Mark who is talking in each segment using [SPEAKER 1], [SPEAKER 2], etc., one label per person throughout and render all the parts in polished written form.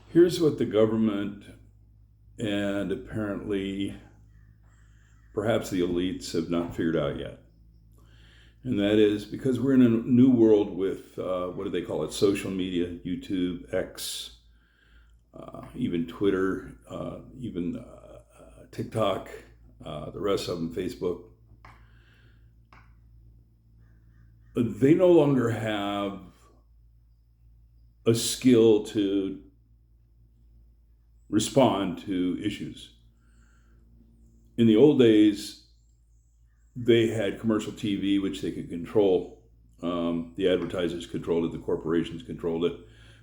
[SPEAKER 1] Here's what the government and apparently perhaps the elites have not figured out yet. And that is because we're in a new world with, what do they call it, social media, YouTube, X, even Twitter, even TikTok, the rest of them, Facebook. They no longer have a skill to respond to issues. In the old days, they had commercial TV, which they could control. The advertisers controlled it, the corporations controlled it,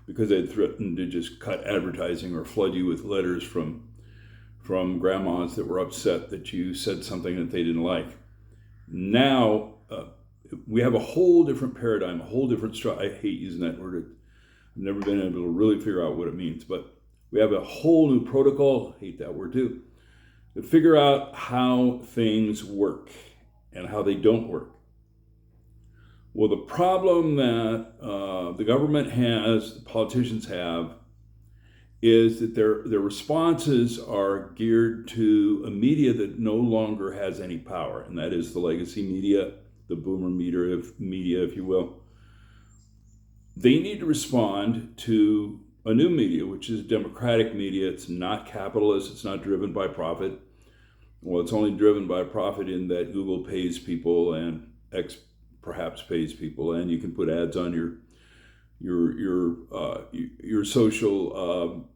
[SPEAKER 1] because they had threatened to just cut advertising or flood you with letters from grandmas that were upset that you said something that they didn't like. Now, we have a whole different paradigm, a whole different I hate using that word. I've never been able to really figure out what it means, but we have a whole new protocol, I hate that word too, to figure out how things work and how they don't work. Well, the problem that the government has, the politicians have, is that their responses are geared to a media that no longer has any power, and that is the legacy media, the boomer media, if you will. They need to respond to a new media, which is democratic media. It's not capitalist. It's not driven by profit. Well, it's only driven by profit in that Google pays people and X perhaps pays people, and you can put ads on your social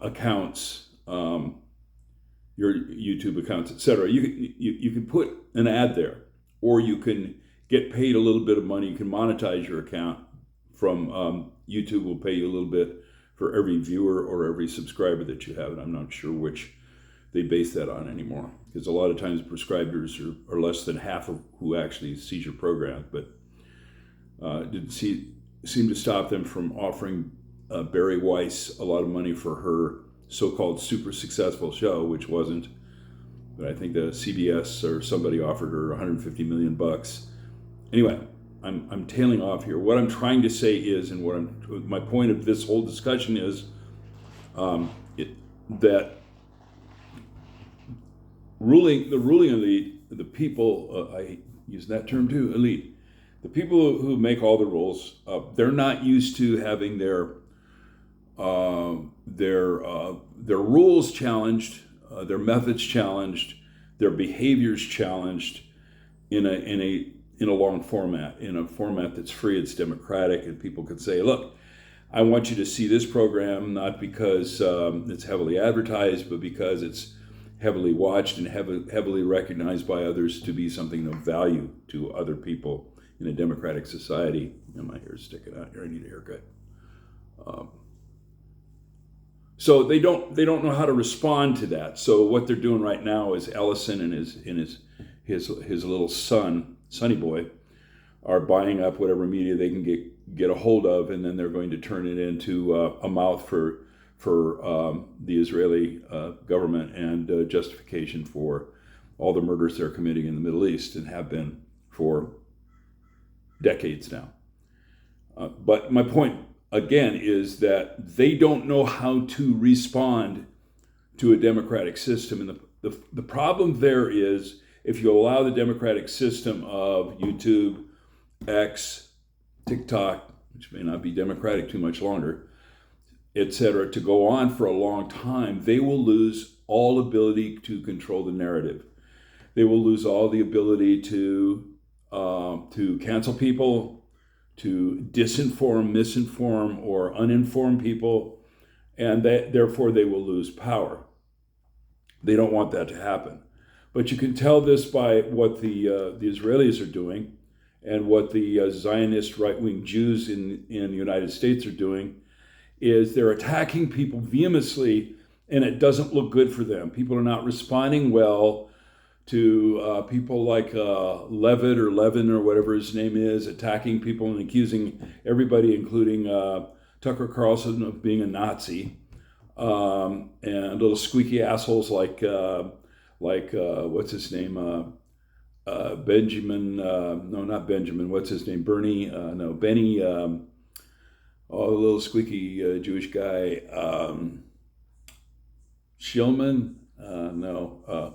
[SPEAKER 1] accounts, your YouTube accounts, etc. You can put an ad there, or you can get paid a little bit of money. You can monetize your account from YouTube. Will pay you a little bit for every viewer or every subscriber that you have, and I'm not sure which they base that on anymore, because a lot of times prescribers are less than half of who actually sees your program, but didn't seem to stop them from offering Barry Weiss a lot of money for her so-called super successful show, which wasn't, but I think the CBS or somebody offered her 150 million bucks. Anyway, I'm tailing off here. What I'm trying to say is, and my point of this whole discussion is, that the ruling elite, the people, I use that term too, elite, the people who make all the rules, they're not used to having their rules challenged, their methods challenged, their behaviors challenged in a long format, in a format that's free, it's democratic, and people could say, look, I want you to see this program not because it's heavily advertised, but because it's heavily watched and heavily recognized by others to be something of value to other people in a democratic society. And my hair's sticking out here, I need a haircut. So they don't know how to respond to that. So what they're doing right now is Ellison and his little son, Sonny Boy, are buying up whatever media they can get a hold of, and then they're going to turn it into a mouth for the Israeli government and justification for all the murders they're committing in the Middle East and have been for decades now. But my point, again, is that they don't know how to respond to a democratic system. And the problem there is, if you allow the democratic system of YouTube, X, TikTok, which may not be democratic too much longer, etc., to go on for a long time, they will lose all ability to control the narrative. They will lose all the ability to cancel people, to disinform, misinform, or uninform people, and therefore they will lose power. They don't want that to happen. But you can tell this by what the Israelis are doing and what the Zionist right-wing Jews in the United States are doing, is they're attacking people vehemently, and it doesn't look good for them. People are not responding well to people like Levitt or Levin or whatever his name is, attacking people and accusing everybody, including Tucker Carlson, of being a Nazi, and little squeaky assholes like what's his name? Benjamin, no, not Benjamin, what's his name? Benny, Oh, the little squeaky Jewish guy, Shillman. No.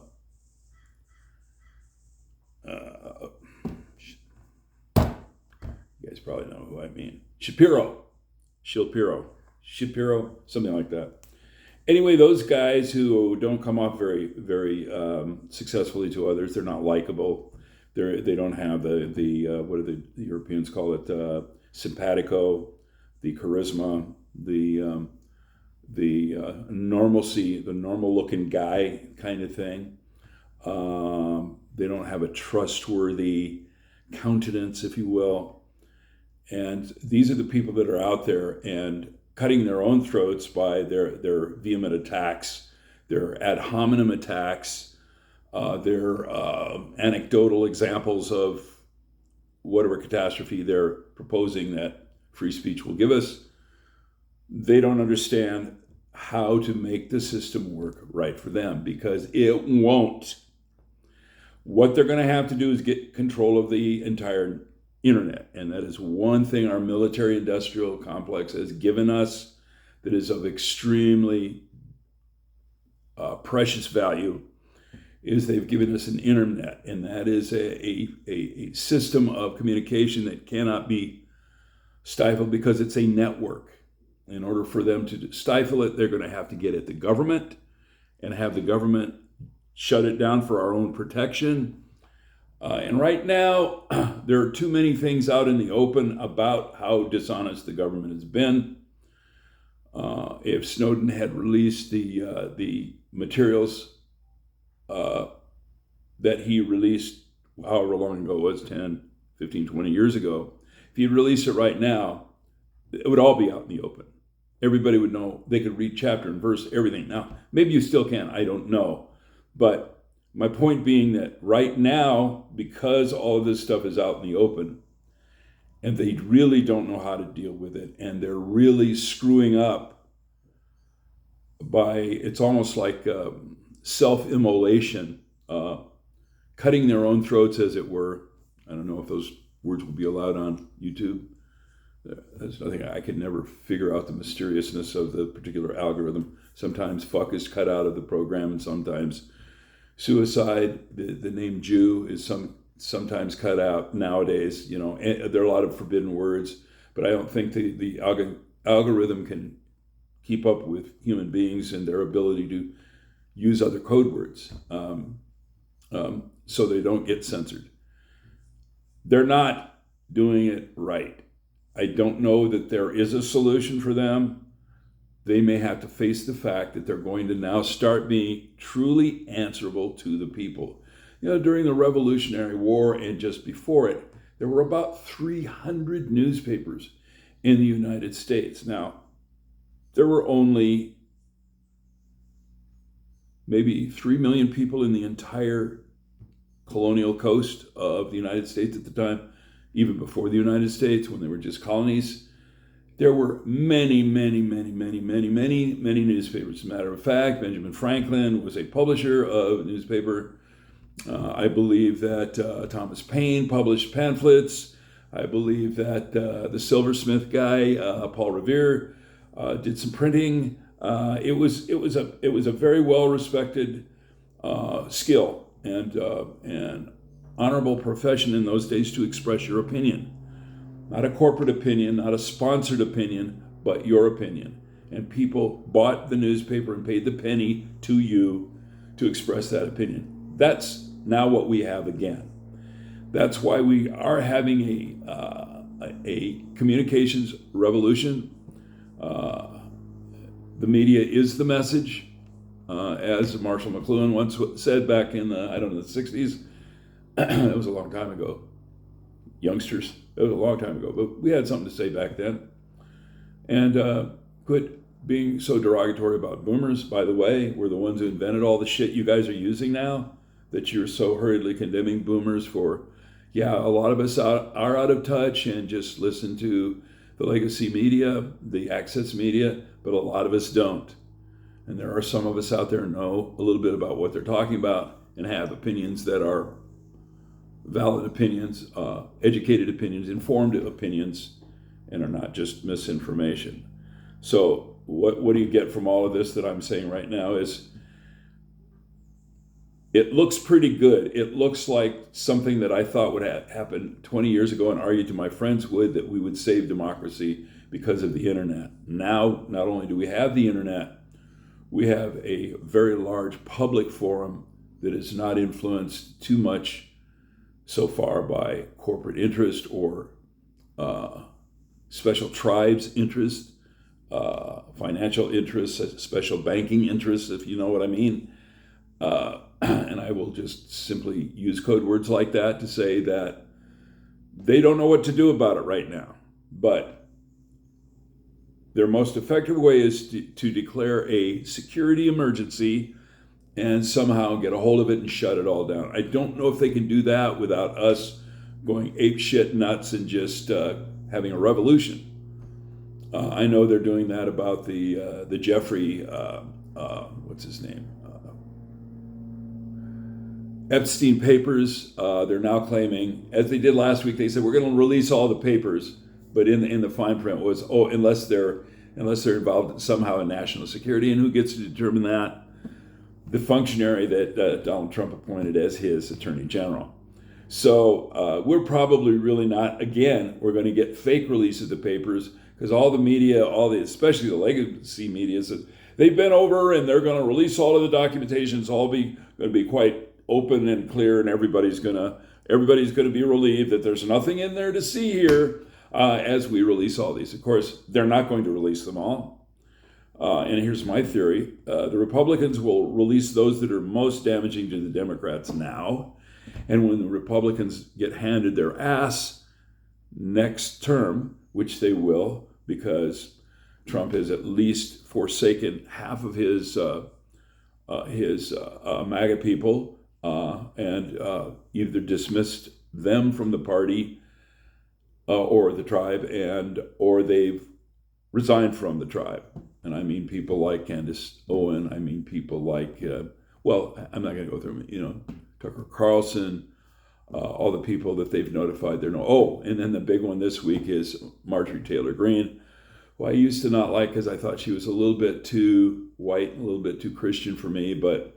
[SPEAKER 1] You guys probably know who I mean. Shapiro, something like that. Anyway, those guys who don't come off very, very successfully to others, they're not likable. They don't have the what do the Europeans call it? Simpatico, the charisma, the normalcy, the normal-looking guy kind of thing. They don't have a trustworthy countenance, if you will. And these are the people that are out there and cutting their own throats by their vehement attacks, their ad hominem attacks, their anecdotal examples of whatever catastrophe they're proposing that free speech will give us. They don't understand how to make the system work right for them, because it won't. What they're going to have to do is get control of the entire internet. And that is one thing our military industrial complex has given us that is of extremely precious value, is they've given us an internet. And that is a system of communication that cannot be stifled because it's a network. In order for them to stifle it, they're going to have to get at the government and have the government shut it down for our own protection. And right now, there are too many things out in the open about how dishonest the government has been. If Snowden had released the materials that he released however long ago it was, 10, 15, 20 years ago, if he'd release it right now, it would all be out in the open. Everybody would know. They could read chapter and verse, everything. Now, maybe you still can, I don't know. But my point being that right now, because all of this stuff is out in the open, and they really don't know how to deal with it, and they're really screwing up by, it's almost like self-immolation, cutting their own throats, as it were. I don't know if those words will be allowed on YouTube. There's nothing, I could never figure out the mysteriousness of the particular algorithm. Sometimes fuck is cut out of the program, and sometimes suicide, the name Jew, is sometimes cut out nowadays. You know, there are a lot of forbidden words, but I don't think the algorithm can keep up with human beings and their ability to use other code words, so they don't get censored. They're not doing it right. I don't know that there is a solution for them. They may have to face the fact that they're going to now start being truly answerable to the people. You know, during the Revolutionary War and just before it, there were about 300 newspapers in the United States. Now, there were only maybe 3 million people in the entire colonial coast of the United States at the time. Even before the United States, when they were just colonies, there were many newspapers. As a matter of fact, Benjamin Franklin was a publisher of a newspaper. I believe that Thomas Paine published pamphlets. I believe that the silversmith guy, Paul Revere, did some printing. It was a very well respected skill and honorable profession in those days to express your opinion. Not a corporate opinion, not a sponsored opinion, but your opinion. And people bought the newspaper and paid the penny to you to express that opinion. That's now what we have again. That's why we are having a communications revolution. The media is the message, as Marshall McLuhan once said back in the 60s. It was a long time ago. Youngsters, it was a long time ago, but we had something to say back then. And quit being so derogatory about boomers, by the way. We're the ones who invented all the shit you guys are using now, that you're so hurriedly condemning boomers for. Yeah, a lot of us are out of touch and just listen to the legacy media, the access media, but a lot of us don't. And there are some of us out there who know a little bit about what they're talking about and have opinions that are valid opinions, educated opinions, informed opinions, and are not just misinformation. So what do you get from all of this that I'm saying right now is it looks pretty good. It looks like something that I thought would happen 20 years ago and argued to my friends that we would save democracy because of the internet. Now, not only do we have the internet, we have a very large public forum that is not influenced too much so far by corporate interest or special tribes interest, financial interests, special banking interests, if you know what I mean. And I will just simply use code words like that to say that they don't know what to do about it right now. But their most effective way is to declare a security emergency and somehow get a hold of it and shut it all down. I don't know if they can do that without us going apeshit nuts and just having a revolution. I know they're doing that about the Jeffrey, what's his name? Epstein papers. They're now claiming, as they did last week, they said we're going to release all the papers, but in the fine print was unless they're involved somehow in national security, and who gets to determine that? The functionary that Donald Trump appointed as his attorney general. So we're probably really not. Again, we're going to get fake release of the papers because all the media, especially the legacy media, they've been over and they're going to release all of the documentation. It's all going to be quite open and clear, and everybody's going to be relieved that there's nothing in there to see here as we release all these. Of course, they're not going to release them all. And here's my theory. The Republicans will release those that are most damaging to the Democrats now. And when the Republicans get handed their ass next term, which they will, because Trump has at least forsaken half of his MAGA people, and either dismissed them from the party or the tribe, or they've resigned from the tribe. And I mean people like Candace Owen. I mean people like, I'm not going to go through them, Tucker Carlson, all the people that they've notified. And then the big one this week is Marjorie Taylor Greene, who I used to not like because I thought she was a little bit too white, a little bit too Christian for me, but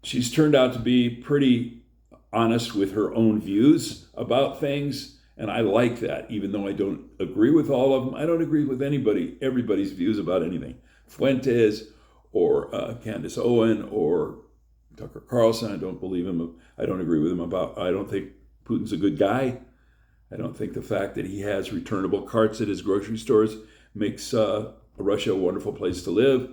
[SPEAKER 1] she's turned out to be pretty honest with her own views about things, and I like that, even though I don't agree with all of them. I don't agree with everybody's views about anything. Fuentes or Candace Owen or Tucker Carlson, I don't believe him. I don't agree with him I don't think Putin's a good guy. I don't think the fact that he has returnable carts at his grocery stores makes Russia a wonderful place to live.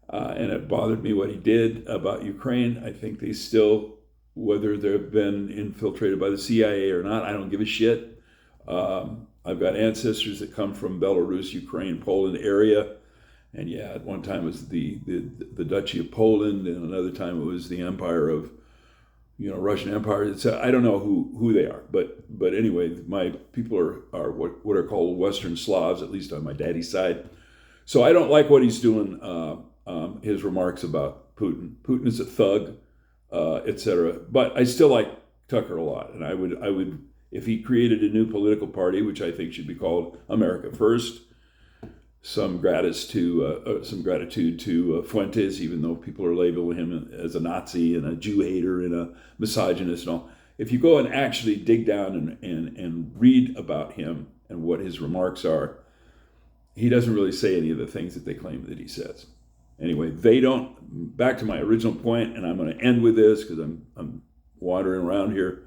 [SPEAKER 1] And it bothered me what he did about Ukraine. I think they still, whether they've been infiltrated by the CIA or not, I don't give a shit. I've got ancestors that come from Belarus, Ukraine, Poland area. And yeah, at one time it was the Duchy of Poland, and another time it was the Empire of, Russian Empire. I don't know who they are, but anyway, my people are what are called Western Slavs, at least on my daddy's side. So I don't like what he's doing. His remarks about Putin. Putin is a thug, etc. But I still like Tucker a lot, and I would, if he created a new political party, which I think should be called America First. Some gratitude to Fuentes, even though people are labeling him as a Nazi and a Jew hater and a misogynist and all. If you go and actually dig down and read about him and what his remarks are, he doesn't really say any of the things that they claim that he says. Anyway, they don't. Back to my original point, and I'm going to end with this because I'm wandering around here.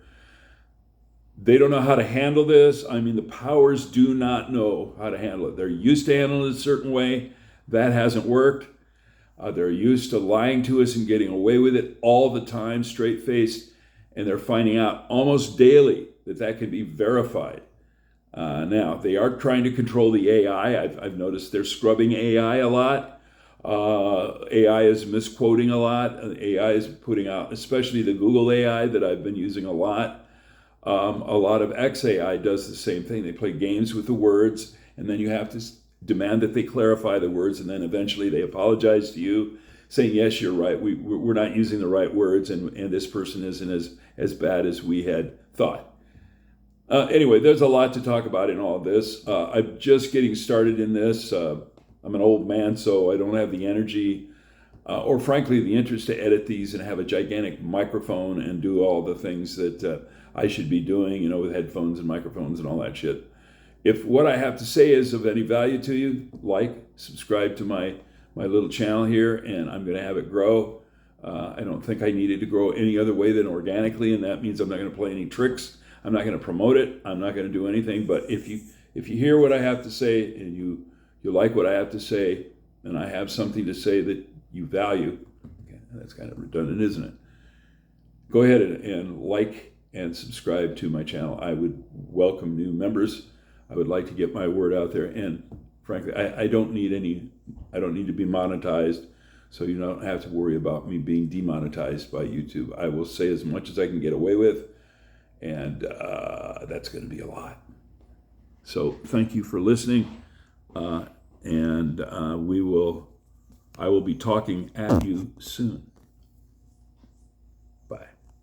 [SPEAKER 1] They don't know how to handle this. I mean, the powers do not know how to handle it. They're used to handling it a certain way. That hasn't worked. They're used to lying to us and getting away with it all the time, straight-faced, and they're finding out almost daily that can be verified. Now, they are trying to control the AI. I've noticed they're scrubbing AI a lot. AI is misquoting a lot. AI is putting out, especially the Google AI that I've been using a lot. A lot of XAI does the same thing. They play games with the words, and then you have to demand that they clarify the words, and then eventually they apologize to you, saying, yes, you're right, we're not using the right words, and this person isn't as bad as we had thought. Anyway, there's a lot to talk about in all this. I'm just getting started in this. I'm an old man, so I don't have the energy or frankly the interest to edit these and have a gigantic microphone and do all the things that I should be doing, with headphones and microphones and all that shit. If what I have to say is of any value to you, subscribe to my little channel here, and I'm going to have it grow. I don't think I need it to grow any other way than organically, and that means I'm not going to play any tricks. I'm not going to promote it. I'm not going to do anything. But if you hear what I have to say and you like what I have to say, and I have something to say that you value, okay, that's kind of redundant, isn't it? Go ahead and like and subscribe to my channel. I would welcome new members. I would like to get my word out there, and frankly, I don't need to be monetized, so you don't have to worry about me being demonetized by YouTube. I will say as much as I can get away with, and that's going to be a lot. So thank you for listening, and I will be talking at you soon.